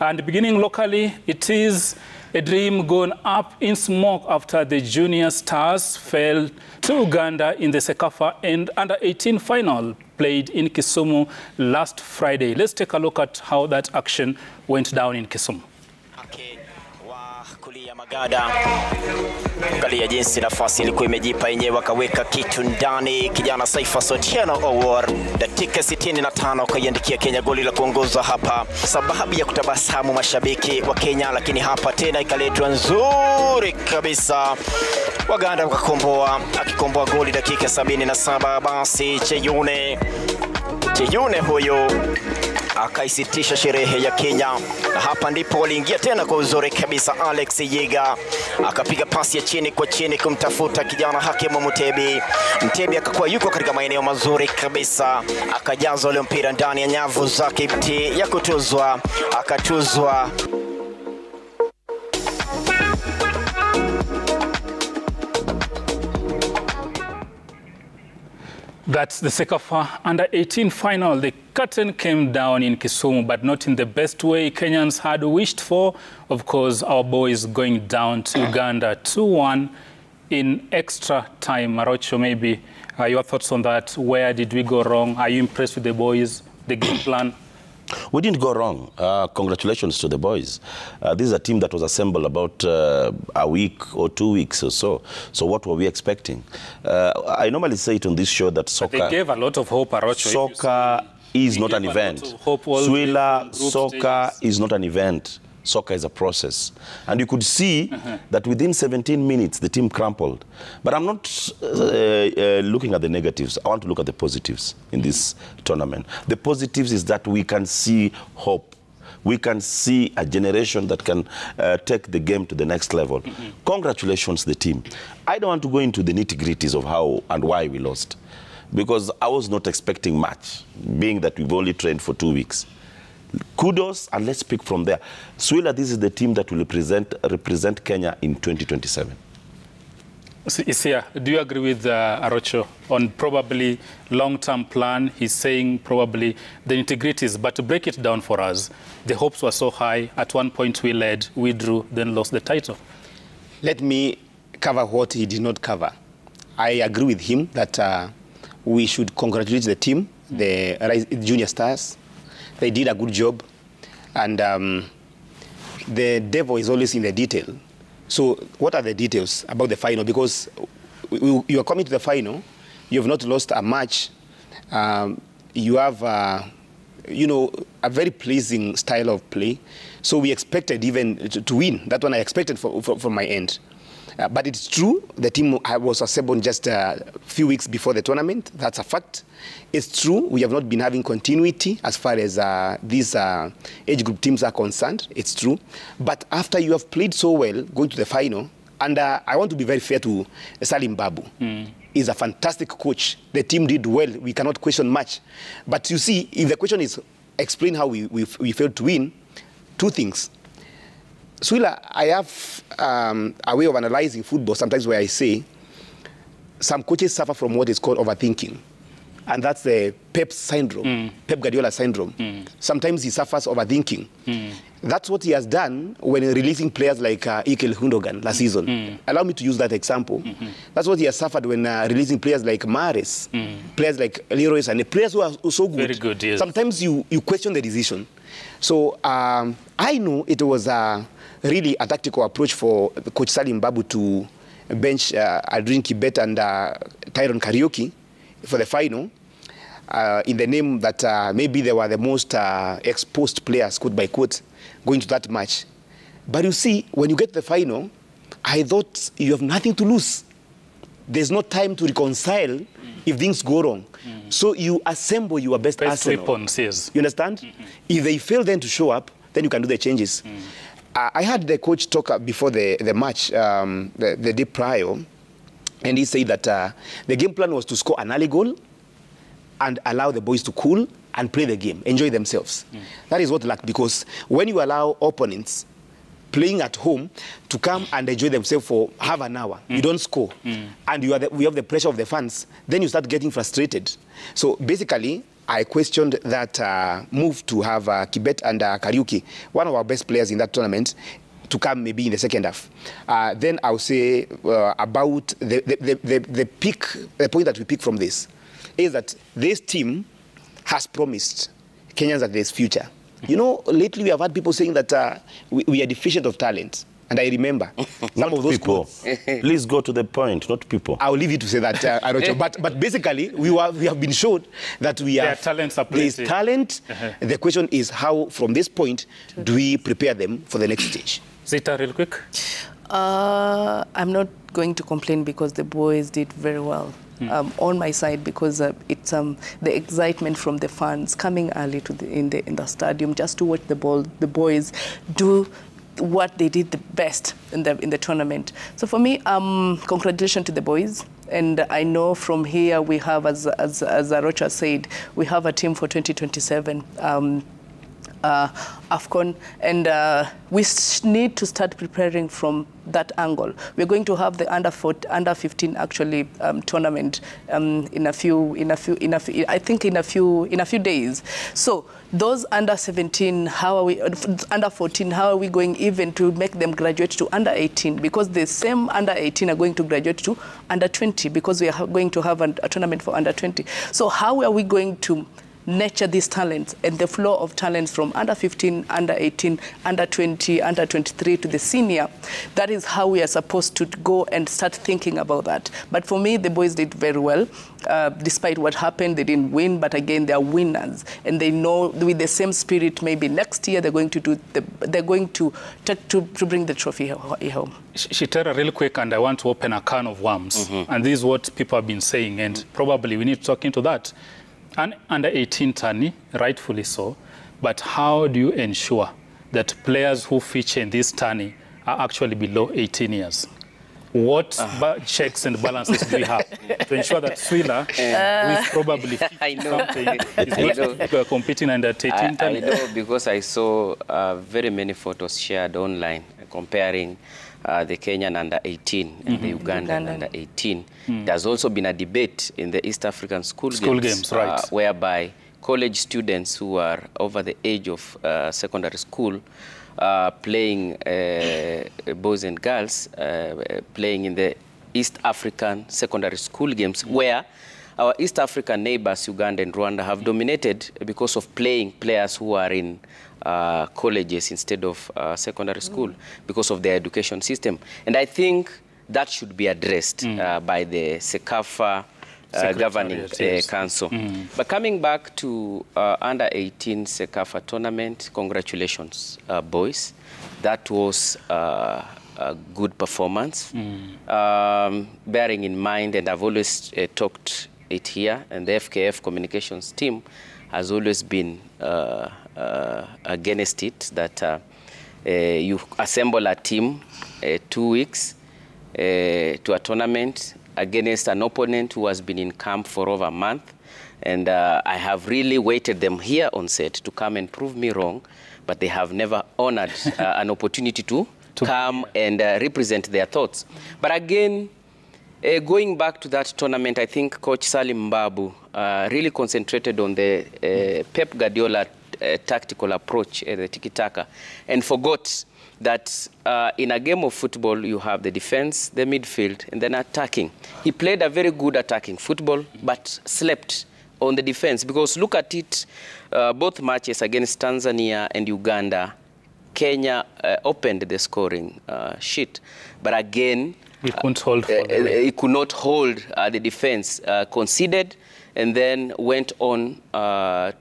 And beginning locally, it is a dream gone up in smoke after the Junior Stars fell to Uganda in the CECAFA and Under-18 final played in Kisumu last Friday. Let's take a look at how that action went down in Kisumu. Kulia Magada, angalia jinsi nafasi ilikuwa imejipa yenyewe, akaweka kitu ndani. Kijana Saifa Sotieno Awar, dakika 65 kaiandikia Kenya goli la kuongoza hapa, sababu ya kutabasamu mashabiki wa Kenya. Lakini hapa tena ikaletwa nzuri kabisa, Waganda wakakomboa, akikomboa goli dakika 77. Basi Cheyune huyo akaisitisha sherehe ya Kenya, na hapa ndipo waliingia tena kwa uzuri kabisa. Alex Yiga akapiga pasi ya chini kwa chini kumtafuta kijana Hakimu Mtebi akakuwa yuko katika maeneo mazuri kabisa, akajaza ule mpira ndani ya nyavu zake ya kutuzwa, akatuzwa. That's the CECAFA Under-18 final. The curtain came down in Kisumu, but not in the best way Kenyans had wished for. Of course, our boys going down to Uganda 2-1 in extra time. Marocho, maybe your thoughts on that? Where did we go wrong? Are you impressed with the boys, the game plan? We didn't go wrong. Congratulations to the boys. This is a team that was assembled about a week or 2 weeks or so. So what were we expecting? I normally say it on this show that soccer... But they gave a lot of hope, Arocho. Soccer is not an event. Swila, soccer is not an event. Soccer is a process. And you could see that within 17 minutes, the team crumpled. But I'm not looking at the negatives. I want to look at the positives in this tournament. The positives is that we can see hope. We can see a generation that can take the game to the next level. Congratulations, the team. I don't want to go into the nitty-gritties of how and why we lost, because I was not expecting much, being that we've only trained for 2 weeks. Kudos, and let's pick from there. Swila, this is the team that will represent Kenya in 2027. Isia, do you agree with Arocho on probably long-term plan? He's saying probably the integrities, but to break it down for us, the hopes were so high. At one point we led, we drew, then lost the title. Let me cover what he did not cover. I agree with him that we should congratulate the team, the Junior Stars. They did a good job, and the devil is always in the detail. So what are the details about the final? Because you are coming to the final, you have not lost a match. You have, you know, a very pleasing style of play. So we expected even to win. That one I expected from my end. But it's true, the team was assembled just a few weeks before the tournament. That's a fact. It's true, we have not been having continuity as far as these age group teams are concerned. It's true. But after you have played so well, going to the final, and I want to be very fair to Salim Babu. He's a fantastic coach. The team did well. We cannot question much. But you see, if the question is explain how we failed to win, two things. Swila, I have a way of analyzing football sometimes where I say some coaches suffer from what is called overthinking. And that's the Pep syndrome, Pep Guardiola syndrome. Sometimes he suffers overthinking. That's what he has done when releasing players like Ikel Hundogan last season. Allow me to use that example. That's what he has suffered when releasing players like Mahrez, players like Leroy, and players who are so good. Very good, yes. Sometimes you question the decision. So I know it was really a tactical approach for Coach Salim Babu to bench Adrien Kibet and Tyrone Kariuki for the final, in the name that maybe they were the most exposed players, quote by quote, going to that match. But you see, when you get to the final, I thought you have nothing to lose. There's no time to reconcile if things go wrong. So you assemble your best arsenal. Weapons, yes. You understand? If they fail then to show up, then you can do the changes. I had the coach talk before the match, the day prior, and he said that the game plan was to score an early goal and allow the boys to cool and play the game, enjoy themselves. That is what lacked, because when you allow opponents playing at home to come and enjoy themselves for half an hour, you don't score, and we have the pressure of the fans, then you start getting frustrated. So basically, I questioned that move to have Kibet and Kariuki, one of our best players in that tournament, to come maybe in the second half. Then I'll say about the point that we pick from this is that this team has promised Kenyans that there's future. You know, lately we have had people saying that we are deficient of talent. And I remember some of those people. Please go to the point, not people. I'll leave you to say that, Arocho. But basically, we have been shown that we are talents are there is talent. The question is how, from this point, do we prepare them for the next stage? Zita, real quick. I'm not going to complain because the boys did very well. On my side, because it's the excitement from the fans coming early to in the stadium just to watch the boys do what they did the best in the tournament. So for me, congratulations to the boys. And I know from here we have, as Arocha said, we have a team for 2027. AFCON, and we need to start preparing from that angle. We're going to have the under 15 actually tournament in a few days. So those under 17, how are we under 14? How are we going even to make them graduate to under 18? Because the same under 18 are going to graduate to under 20 because we are going to have a tournament for under 20. So how are we going to nurture these talents and the flow of talents from under 15, under 18, under 20, under 23 to the senior? That is how we are supposed to go and start thinking about that. But for me, the boys did very well. Despite what happened, they didn't win, but again, they are winners. And they know with the same spirit, maybe next year they're going to do they're going to bring the trophy home. Shitera, real quick, and I want to open a can of worms. And this is what people have been saying, and probably we need to talk into that. An under 18 tourney, rightfully so, but how do you ensure that players who feature in this tourney are actually below 18 years? What checks and balances do we have to ensure that Swila, who is probably something, is not competing under 18 tourney? I know because I saw very many photos shared online comparing the Kenyan under 18 and the Ugandan under 18. There's also been a debate in the East African school games right. Whereby college students who are over the age of secondary school playing boys and girls playing in the East African secondary school games, where our East African neighbors, Uganda and Rwanda, have dominated because of playing players who are in colleges instead of secondary school because of their education system. And I think that should be addressed by the CECAFA governing council. But coming back to under 18 CECAFA tournament, congratulations, boys. That was a good performance. Bearing in mind, and I've always talked it here, and the FKF communications team has always been against it, that you assemble a team 2 weeks to a tournament against an opponent who has been in camp for over a month. And I have really waited them here on set to come and prove me wrong, but they have never honored an opportunity to come and represent their thoughts. But again, going back to that tournament, I think Coach Salim Mbabu really concentrated on the Pep Guardiola tactical approach, the tiki-taka, and forgot that in a game of football, you have the defense, the midfield, and then attacking. He played a very good attacking football, but slept on the defense. Because look at it, both matches against Tanzania and Uganda, Kenya opened the scoring sheet. But again, he couldn't hold he could not hold the defense, conceded, and then went on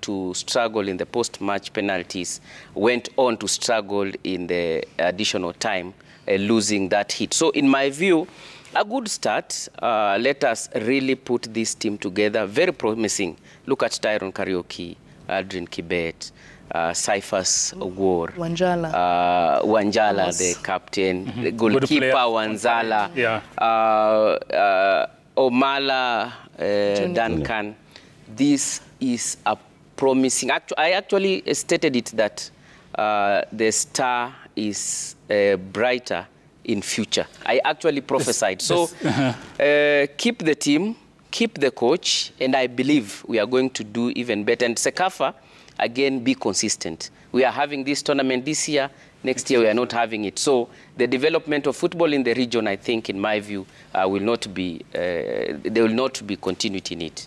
to struggle in the post-match penalties, went on to struggle in the additional time, losing that hit. So in my view, a good start. Let us really put this team together. Very promising. Look at Tyrone Kariuki, Aldrin Kibet, Cyphers War, Wanjala, the captain, the goalkeeper Wanzala, Omala, Duncan. This is a promising. I actually stated it that the star is brighter in future. I actually prophesied. So keep the team, keep the coach, and I believe we are going to do even better. And CECAFA, again, be consistent. We are having this tournament this year. Next year, we are not having it. So the development of football in the region, I think, in my view, there will not be continuity in it.